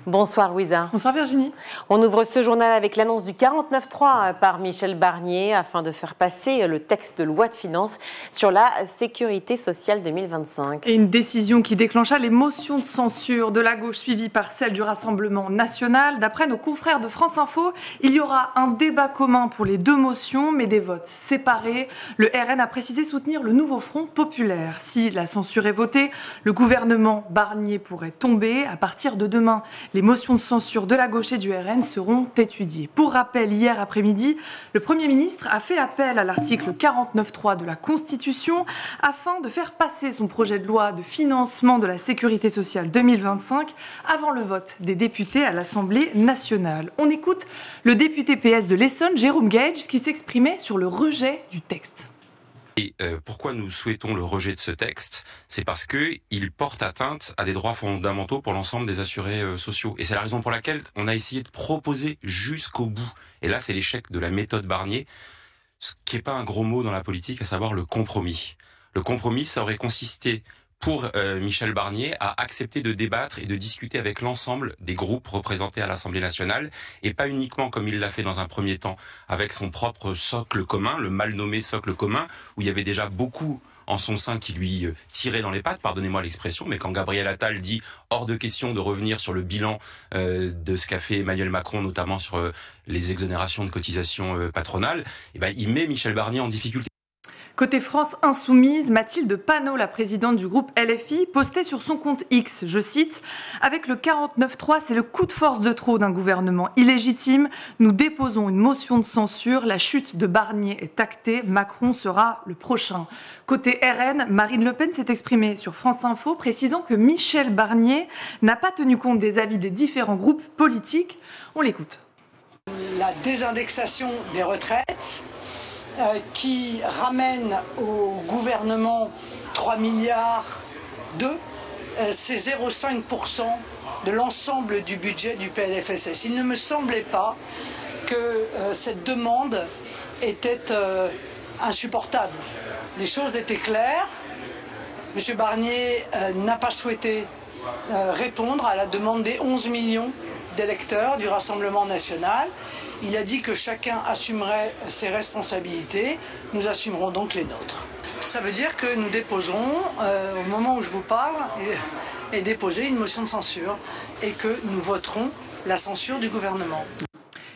Bonsoir Louisa. Bonsoir Virginie. On ouvre ce journal avec l'annonce du 49.3 par Michel Barnier afin de faire passer le texte de loi de finances sur la sécurité sociale 2025. Et une décision qui déclencha les motions de censure de la gauche suivie par celle du Rassemblement national. D'après nos confrères de France Info, il y aura un débat commun pour les deux motions, mais des votes séparés. Le RN a précisé soutenir le nouveau Front populaire. Si la censure est votée, le gouvernement Barnier pourrait tomber. À partir de demain, les motions de censure de la gauche et du RN seront étudiées. Pour rappel, hier après-midi, le Premier ministre a fait appel à l'article 49.3 de la Constitution afin de faire passer son projet de loi de financement de la sécurité sociale 2025 avant le vote des députés à l'Assemblée nationale. On écoute le député PS de l'Essonne, Jérôme Gage, qui s'exprimait sur le rejet du texte. Et pourquoi nous souhaitons le rejet de ce texte? C'est parce qu'il porte atteinte à des droits fondamentaux pour l'ensemble des assurés sociaux. Et c'est la raison pour laquelle on a essayé de proposer jusqu'au bout. Et là, c'est l'échec de la méthode Barnier, ce qui n'est pas un gros mot dans la politique, à savoir le compromis. Le compromis, ça aurait consisté pour Michel Barnier à accepter de débattre et de discuter avec l'ensemble des groupes représentés à l'Assemblée nationale, et pas uniquement comme il l'a fait dans un premier temps, avec son propre socle commun, le mal nommé socle commun, où il y avait déjà beaucoup en son sein qui lui tirait dans les pattes, pardonnez-moi l'expression, mais quand Gabriel Attal dit hors de question de revenir sur le bilan de ce qu'a fait Emmanuel Macron, notamment sur les exonérations de cotisations patronales, et ben, il met Michel Barnier en difficulté. Côté France Insoumise, Mathilde Panot, la présidente du groupe LFI, postait sur son compte X, je cite, « Avec le 49.3, c'est le coup de force de trop d'un gouvernement illégitime. Nous déposons une motion de censure. La chute de Barnier est actée. Macron sera le prochain. » Côté RN, Marine Le Pen s'est exprimée sur France Info, précisant que Michel Barnier n'a pas tenu compte des avis des différents groupes politiques. On l'écoute. La désindexation des retraites qui ramène au gouvernement 3 milliards c'est 0,5% de l'ensemble du budget du PLFSS. Il ne me semblait pas que cette demande était insupportable. Les choses étaient claires. M. Barnier n'a pas souhaité répondre à la demande des 11 millions d'électeurs du Rassemblement national. Il a dit que chacun assumerait ses responsabilités. Nous assumerons donc les nôtres. Ça veut dire que nous déposerons, au moment où je vous parle, et déposer une motion de censure et que nous voterons la censure du gouvernement.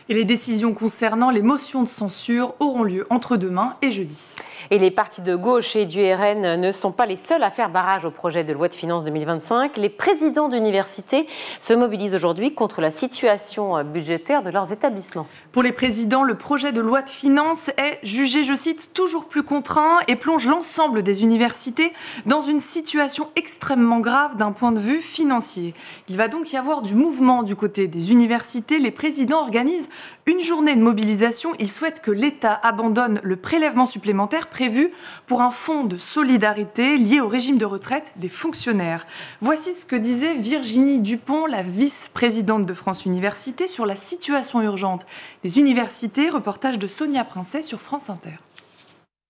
Et les décisions concernant les motions de censure auront lieu entre demain et jeudi. Et les partis de gauche et du RN ne sont pas les seuls à faire barrage au projet de loi de finances 2025. Les présidents d'universités se mobilisent aujourd'hui contre la situation budgétaire de leurs établissements. Pour les présidents, le projet de loi de finances est jugé, je cite, toujours plus contraint et plonge l'ensemble des universités dans une situation extrêmement grave d'un point de vue financier. Il va donc y avoir du mouvement du côté des universités. Les présidents organisent une journée de mobilisation. Ils souhaitent que l'État abandonne le prélèvement supplémentaire prévu pour un fonds de solidarité lié au régime de retraite des fonctionnaires. Voici ce que disait Virginie Dupont, la vice-présidente de France Universités, sur la situation urgente des universités. Reportage de Sonia Princet sur France Inter.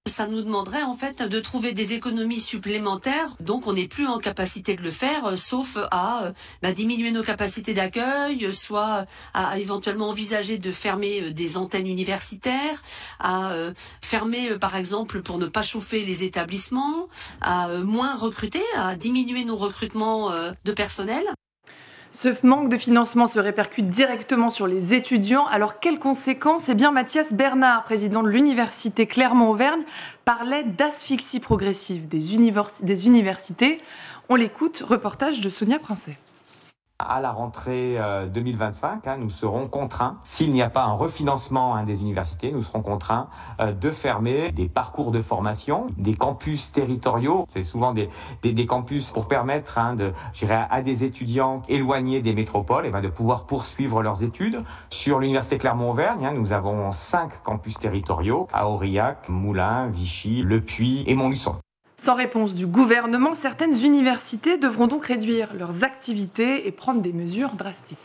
Ça nous demanderait en fait de trouver des économies supplémentaires, donc on n'est plus en capacité de le faire, sauf à diminuer nos capacités d'accueil, soit à éventuellement envisager de fermer des antennes universitaires, à fermer par exemple pour ne pas chauffer les établissements, à moins recruter, à diminuer nos recrutements de personnel. Ce manque de financement se répercute directement sur les étudiants. Alors, quelles conséquences? Eh bien, Mathias Bernard, président de l'université Clermont-Auvergne, parlait d'asphyxie progressive des universités. On l'écoute, reportage de Sonia Princet. À la rentrée 2025, nous serons contraints, s'il n'y a pas un refinancement des universités, nous serons contraints de fermer des parcours de formation, des campus territoriaux. C'est souvent des campus pour permettre à des étudiants éloignés des métropoles de pouvoir poursuivre leurs études. Sur l'université Clermont-Auvergne, nous avons 5 campus territoriaux à Aurillac, Moulins, Vichy, Le Puy et Montluçon. Sans réponse du gouvernement, certaines universités devront donc réduire leurs activités et prendre des mesures drastiques.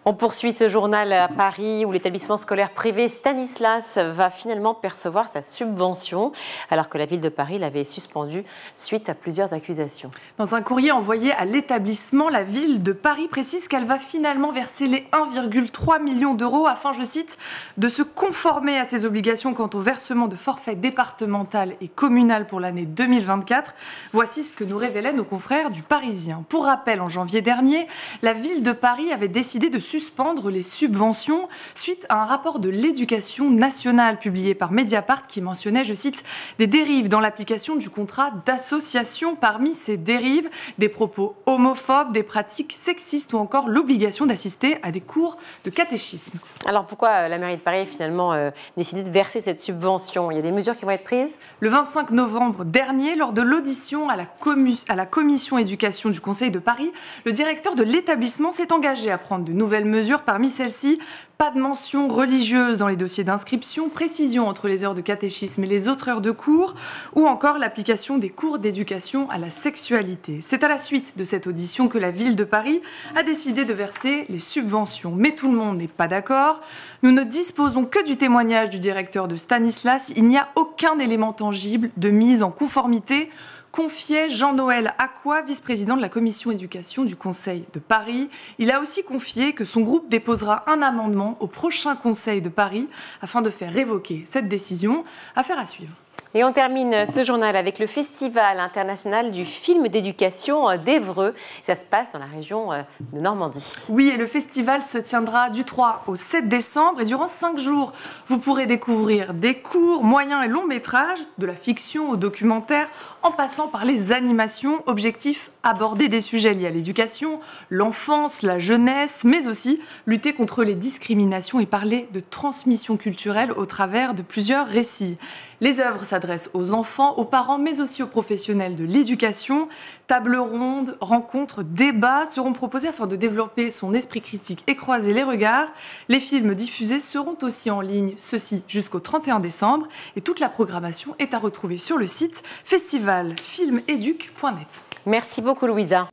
On poursuit ce journal à Paris où l'établissement scolaire privé Stanislas va finalement percevoir sa subvention alors que la ville de Paris l'avait suspendue suite à plusieurs accusations. Dans un courrier envoyé à l'établissement, la ville de Paris précise qu'elle va finalement verser les 1,3 million d'euros afin, je cite, de se conformer à ses obligations quant au versement de forfait départemental et communal pour l'année 2024. Voici ce que nous révélaient nos confrères du Parisien. Pour rappel, en janvier dernier, la ville de Paris avait décidé de suspendre les subventions suite à un rapport de l'éducation nationale publié par Mediapart qui mentionnait, je cite, des dérives dans l'application du contrat d'association. Parmi ces dérives, des propos homophobes, des pratiques sexistes ou encore l'obligation d'assister à des cours de catéchisme. Alors pourquoi la mairie de Paris a finalement décidé de verser cette subvention? Il y a des mesures qui vont être prises? Le 25 novembre dernier, lors de l'audition à la commission éducation du Conseil de Paris, le directeur de l'établissement s'est engagé à prendre de nouvelles mesures. Parmi celles-ci, pas de mention religieuse dans les dossiers d'inscription, précision entre les heures de catéchisme et les autres heures de cours, ou encore l'application des cours d'éducation à la sexualité. C'est à la suite de cette audition que la ville de Paris a décidé de verser les subventions. Mais tout le monde n'est pas d'accord. Nous ne disposons que du témoignage du directeur de Stanislas. Il n'y a aucun élément tangible de mise en conformité, confiait Jean-Noël Acquois, vice-président de la commission éducation du Conseil de Paris. Il a aussi confié que son groupe déposera un amendement au prochain Conseil de Paris afin de faire révoquer cette décision. Affaire à suivre. Et on termine ce journal avec le Festival international du film d'éducation d'Évreux. Ça se passe dans la région de Normandie. Oui, et le festival se tiendra du 3 au 7 décembre. Et durant 5 jours, vous pourrez découvrir des courts, moyens et longs métrages, de la fiction au documentaire, en passant par les animations. Objectif, aborder des sujets liés à l'éducation, l'enfance, la jeunesse, mais aussi lutter contre les discriminations et parler de transmission culturelle au travers de plusieurs récits. Les œuvres s'adressent aux enfants, aux parents, mais aussi aux professionnels de l'éducation. Tables rondes, rencontres, débats seront proposés afin de développer son esprit critique et croiser les regards. Les films diffusés seront aussi en ligne, ceci jusqu'au 31 décembre. Et toute la programmation est à retrouver sur le site festivalfilmeduc.net. Merci beaucoup Louisa.